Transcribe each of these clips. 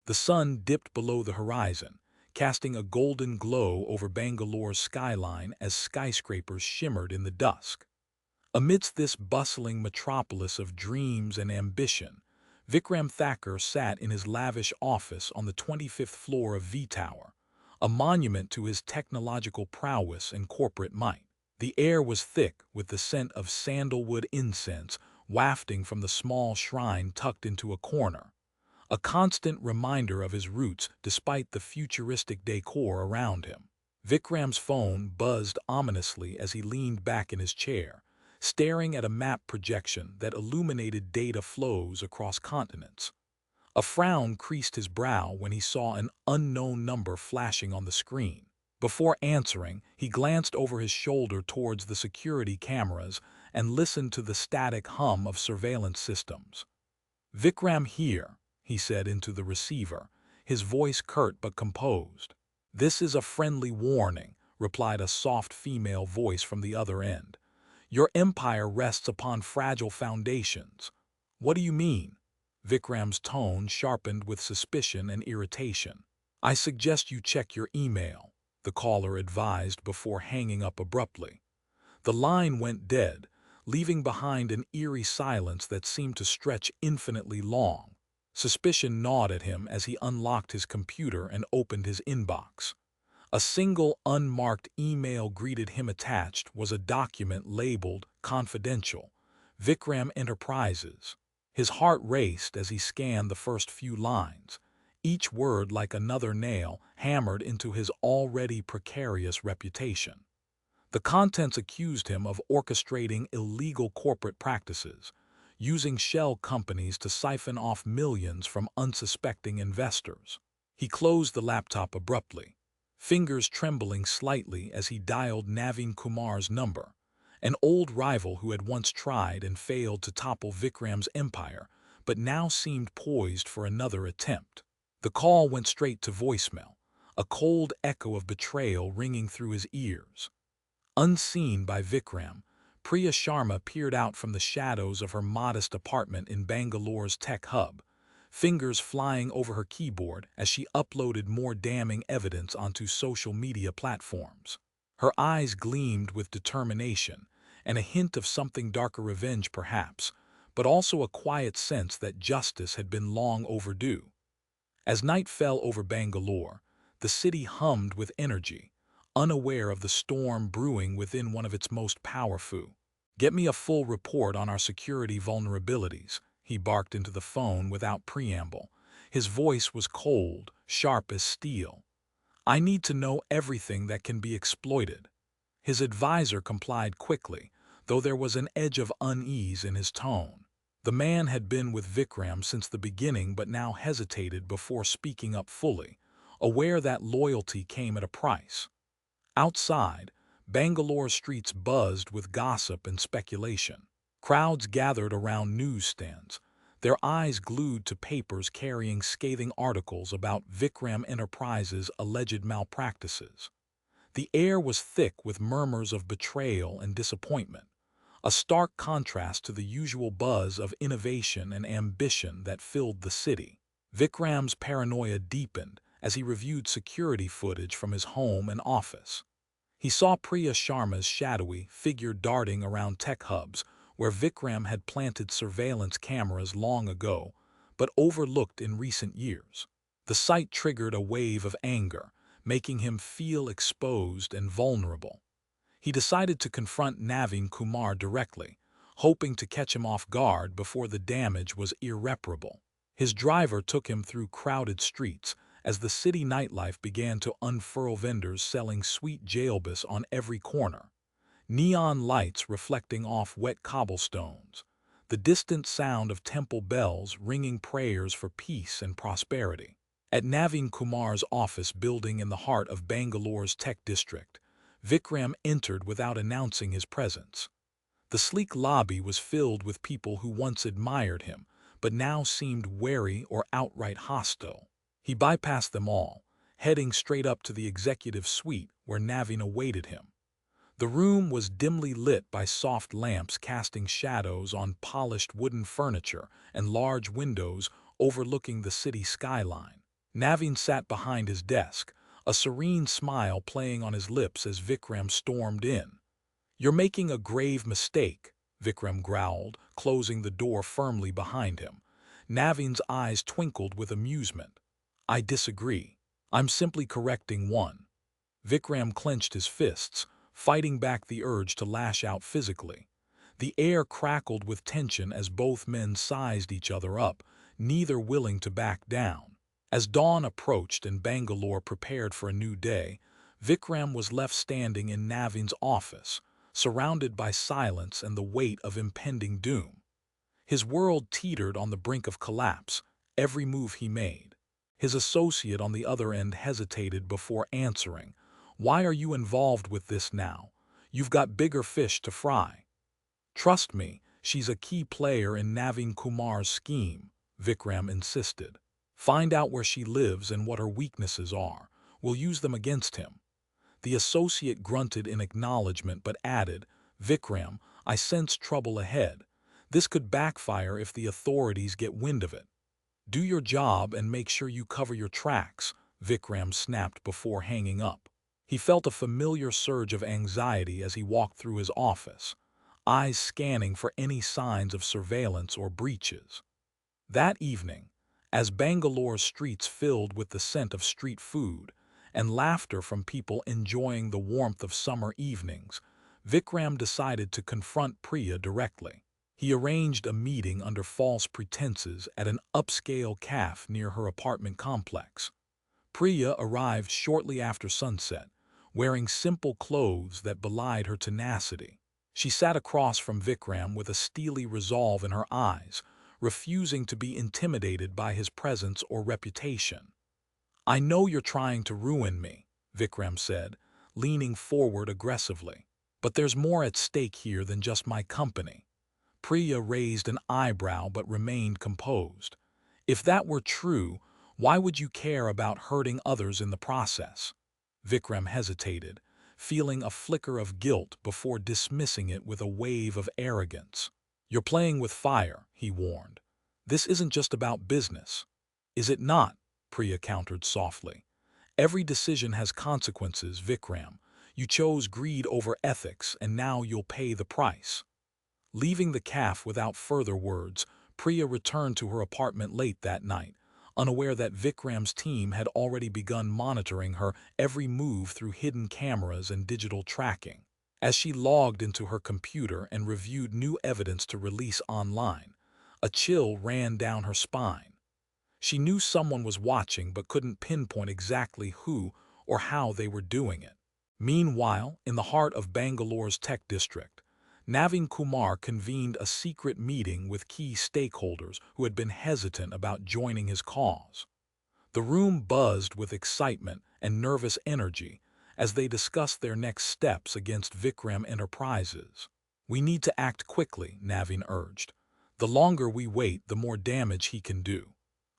The sun dipped below the horizon, casting a golden glow over Bangalore's skyline as skyscrapers shimmered in the dusk. Amidst this bustling metropolis of dreams and ambition, Vikram Thacker sat in his lavish office on the 25th floor of V Tower, a monument to his technological prowess and corporate might. The air was thick with the scent of sandalwood incense wafting from the small shrine tucked into a corner, a constant reminder of his roots despite the futuristic decor around him. Vikram's phone buzzed ominously as he leaned back in his chair, staring at a map projection that illuminated data flows across continents. A frown creased his brow when he saw an unknown number flashing on the screen. Before answering, he glanced over his shoulder towards the security cameras and listened to the static hum of surveillance systems. "Vikram here," he said into the receiver, his voice curt but composed. "This is a friendly warning," replied a soft female voice from the other end. "Your empire rests upon fragile foundations." "What do you mean?" Vikram's tone sharpened with suspicion and irritation. "I suggest you check your email," the caller advised before hanging up abruptly. The line went dead, leaving behind an eerie silence that seemed to stretch infinitely long. Suspicion gnawed at him as he unlocked his computer and opened his inbox. A single unmarked email greeted him. Attached was a document labeled "Confidential, Vikram Enterprises." His heart raced as he scanned the first few lines, each word like another nail hammered into his already precarious reputation. The contents accused him of orchestrating illegal corporate practices, using shell companies to siphon off millions from unsuspecting investors. He closed the laptop abruptly, fingers trembling slightly as he dialed Navin Kumar's number, an old rival who had once tried and failed to topple Vikram's empire, but now seemed poised for another attempt. The call went straight to voicemail, a cold echo of betrayal ringing through his ears. Unseen by Vikram, Priya Sharma peered out from the shadows of her modest apartment in Bangalore's tech hub, fingers flying over her keyboard as she uploaded more damning evidence onto social media platforms. Her eyes gleamed with determination and a hint of something darker, revenge perhaps, but also a quiet sense that justice had been long overdue. As night fell over Bangalore, the city hummed with energy, unaware of the storm brewing within one of its most powerful. "Get me a full report on our security vulnerabilities," he barked into the phone without preamble. His voice was cold, sharp as steel. "I need to know everything that can be exploited." His advisor complied quickly, though there was an edge of unease in his tone. The man had been with Vikram since the beginning but now hesitated before speaking up fully, aware that loyalty came at a price. Outside, Bangalore streets buzzed with gossip and speculation. Crowds gathered around newsstands, their eyes glued to papers carrying scathing articles about Vikram Enterprises' alleged malpractices. The air was thick with murmurs of betrayal and disappointment, a stark contrast to the usual buzz of innovation and ambition that filled the city. Vikram's paranoia deepened as he reviewed security footage from his home and office. He saw Priya Sharma's shadowy figure darting around tech hubs where Vikram had planted surveillance cameras long ago, but overlooked in recent years. The sight triggered a wave of anger, making him feel exposed and vulnerable. He decided to confront Navin Kumar directly, hoping to catch him off guard before the damage was irreparable. His driver took him through crowded streets as the city nightlife began to unfurl, vendors selling sweet jalebis on every corner, neon lights reflecting off wet cobblestones, the distant sound of temple bells ringing prayers for peace and prosperity. At Navin Kumar's office building in the heart of Bangalore's tech district, Vikram entered without announcing his presence. The sleek lobby was filled with people who once admired him, but now seemed wary or outright hostile. He bypassed them all, heading straight up to the executive suite where Navin awaited him. The room was dimly lit by soft lamps casting shadows on polished wooden furniture and large windows overlooking the city skyline. Navin sat behind his desk, a serene smile playing on his lips as Vikram stormed in. "You're making a grave mistake," Vikram growled, closing the door firmly behind him. Navin's eyes twinkled with amusement. "I disagree. I'm simply correcting one." Vikram clenched his fists, fighting back the urge to lash out physically. The air crackled with tension as both men sized each other up, neither willing to back down. As dawn approached and Bangalore prepared for a new day, Vikram was left standing in Navin's office, surrounded by silence and the weight of impending doom. His world teetered on the brink of collapse, every move he made. His associate on the other end hesitated before answering. "Why are you involved with this now? You've got bigger fish to fry." "Trust me, she's a key player in Navin Kumar's scheme," Vikram insisted. "Find out where she lives and what her weaknesses are. We'll use them against him." The associate grunted in acknowledgement but added, "Vikram, I sense trouble ahead. This could backfire if the authorities get wind of it." "Do your job and make sure you cover your tracks," Vikram snapped before hanging up. He felt a familiar surge of anxiety as he walked through his office, eyes scanning for any signs of surveillance or breaches. That evening, as Bangalore's streets filled with the scent of street food and laughter from people enjoying the warmth of summer evenings, Vikram decided to confront Priya directly. He arranged a meeting under false pretenses at an upscale cafe near her apartment complex. Priya arrived shortly after sunset, wearing simple clothes that belied her tenacity. She sat across from Vikram with a steely resolve in her eyes, refusing to be intimidated by his presence or reputation. "I know you're trying to ruin me," Vikram said, leaning forward aggressively. "But there's more at stake here than just my company." Priya raised an eyebrow but remained composed. "If that were true, why would you care about hurting others in the process?" Vikram hesitated, feeling a flicker of guilt before dismissing it with a wave of arrogance. "You're playing with fire," he warned. "This isn't just about business." "Is it not?" Priya countered softly. "Every decision has consequences, Vikram. You chose greed over ethics, and now you'll pay the price." Leaving the cafe without further words, Priya returned to her apartment late that night, unaware that Vikram's team had already begun monitoring her every move through hidden cameras and digital tracking. As she logged into her computer and reviewed new evidence to release online, a chill ran down her spine. She knew someone was watching but couldn't pinpoint exactly who or how they were doing it. Meanwhile, in the heart of Bangalore's tech district, Navin Kumar convened a secret meeting with key stakeholders who had been hesitant about joining his cause. The room buzzed with excitement and nervous energy as they discussed their next steps against Vikram Enterprises. "We need to act quickly," Navin urged. "The longer we wait, the more damage he can do."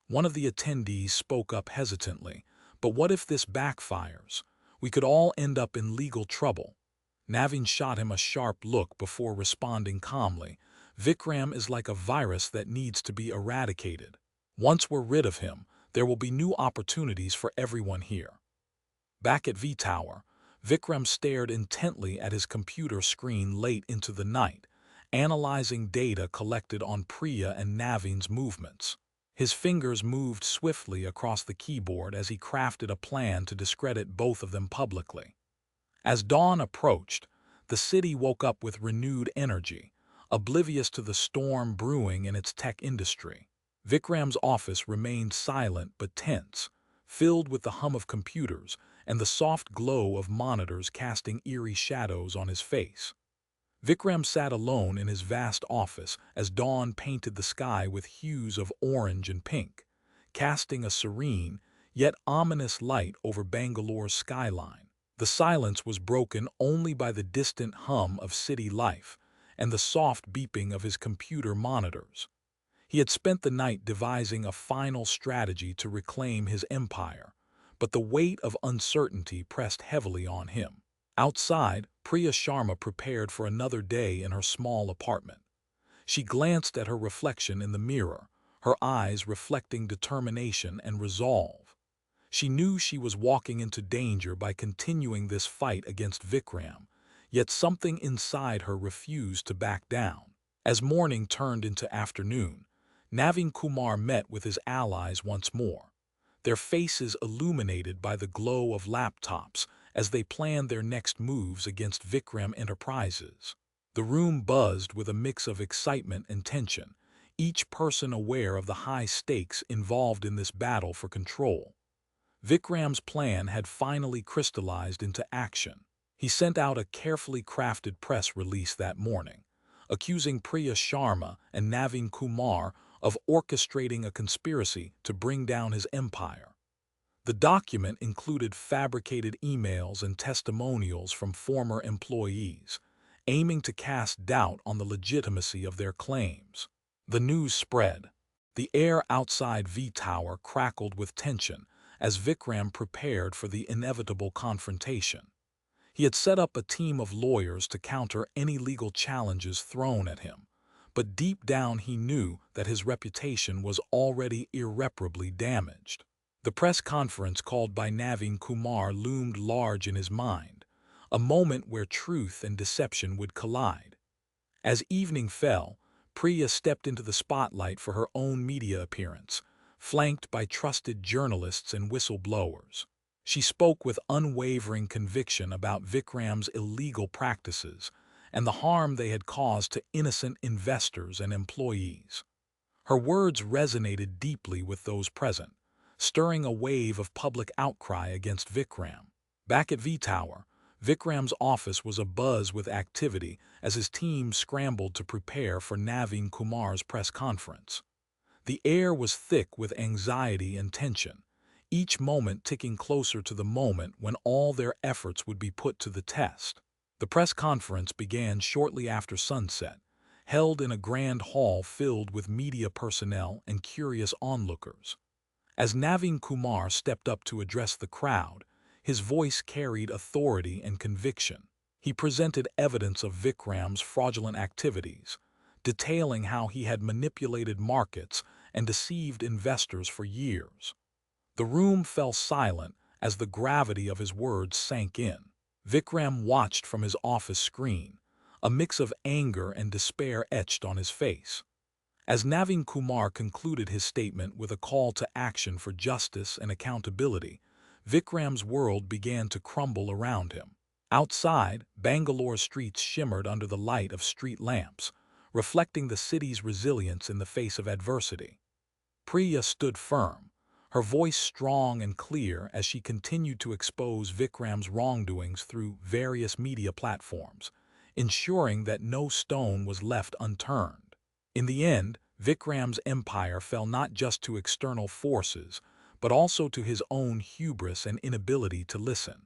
One of the attendees spoke up hesitantly, "But what if this backfires? We could all end up in legal trouble." Navin shot him a sharp look before responding calmly. "Vikram is like a virus that needs to be eradicated. Once we're rid of him, there will be new opportunities for everyone here." Back at V-Tower, Vikram stared intently at his computer screen late into the night, analyzing data collected on Priya and Navin's movements. His fingers moved swiftly across the keyboard as he crafted a plan to discredit both of them publicly. As dawn approached, the city woke up with renewed energy, oblivious to the storm brewing in its tech industry. Vikram's office remained silent but tense, filled with the hum of computers and the soft glow of monitors casting eerie shadows on his face. Vikram sat alone in his vast office as dawn painted the sky with hues of orange and pink, casting a serene, yet ominous light over Bangalore's skyline. The silence was broken only by the distant hum of city life and the soft beeping of his computer monitors. He had spent the night devising a final strategy to reclaim his empire, but the weight of uncertainty pressed heavily on him. Outside, Priya Sharma prepared for another day in her small apartment. She glanced at her reflection in the mirror, her eyes reflecting determination and resolve. She knew she was walking into danger by continuing this fight against Vikram, yet something inside her refused to back down. As morning turned into afternoon, Navin Kumar met with his allies once more, their faces illuminated by the glow of laptops as they planned their next moves against Vikram Enterprises. The room buzzed with a mix of excitement and tension, each person aware of the high stakes involved in this battle for control. Vikram's plan had finally crystallized into action. He sent out a carefully crafted press release that morning, accusing Priya Sharma and Navin Kumar of orchestrating a conspiracy to bring down his empire. The document included fabricated emails and testimonials from former employees, aiming to cast doubt on the legitimacy of their claims. The news spread. The air outside V Tower crackled with tension as Vikram prepared for the inevitable confrontation. He had set up a team of lawyers to counter any legal challenges thrown at him, but deep down he knew that his reputation was already irreparably damaged. The press conference called by Navin Kumar loomed large in his mind, a moment where truth and deception would collide. As evening fell, Priya stepped into the spotlight for her own media appearance, flanked by trusted journalists and whistleblowers. She spoke with unwavering conviction about Vikram's illegal practices and the harm they had caused to innocent investors and employees. Her words resonated deeply with those present, stirring a wave of public outcry against Vikram. Back at V Tower, Vikram's office was abuzz with activity as his team scrambled to prepare for Navin Kumar's press conference. The air was thick with anxiety and tension, each moment ticking closer to the moment when all their efforts would be put to the test. The press conference began shortly after sunset, held in a grand hall filled with media personnel and curious onlookers. As Navin Kumar stepped up to address the crowd, his voice carried authority and conviction. He presented evidence of Vikram's fraudulent activities, detailing how he had manipulated markets and deceived investors for years. The room fell silent as the gravity of his words sank in. Vikram watched from his office screen, a mix of anger and despair etched on his face. As Navin Kumar concluded his statement with a call to action for justice and accountability, Vikram's world began to crumble around him. Outside, Bangalore streets shimmered under the light of street lamps, reflecting the city's resilience in the face of adversity. Priya stood firm, her voice strong and clear as she continued to expose Vikram's wrongdoings through various media platforms, ensuring that no stone was left unturned. In the end, Vikram's empire fell not just to external forces, but also to his own hubris and inability to listen.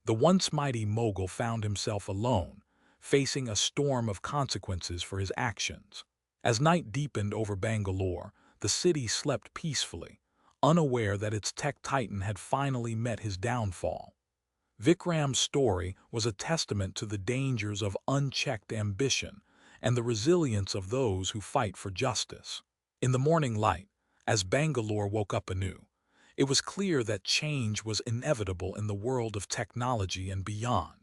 The once mighty mogul found himself alone, facing a storm of consequences for his actions. As night deepened over Bangalore, the city slept peacefully, unaware that its tech titan had finally met his downfall. Vikram's story was a testament to the dangers of unchecked ambition and the resilience of those who fight for justice. In the morning light, as Bangalore woke up anew, it was clear that change was inevitable in the world of technology and beyond.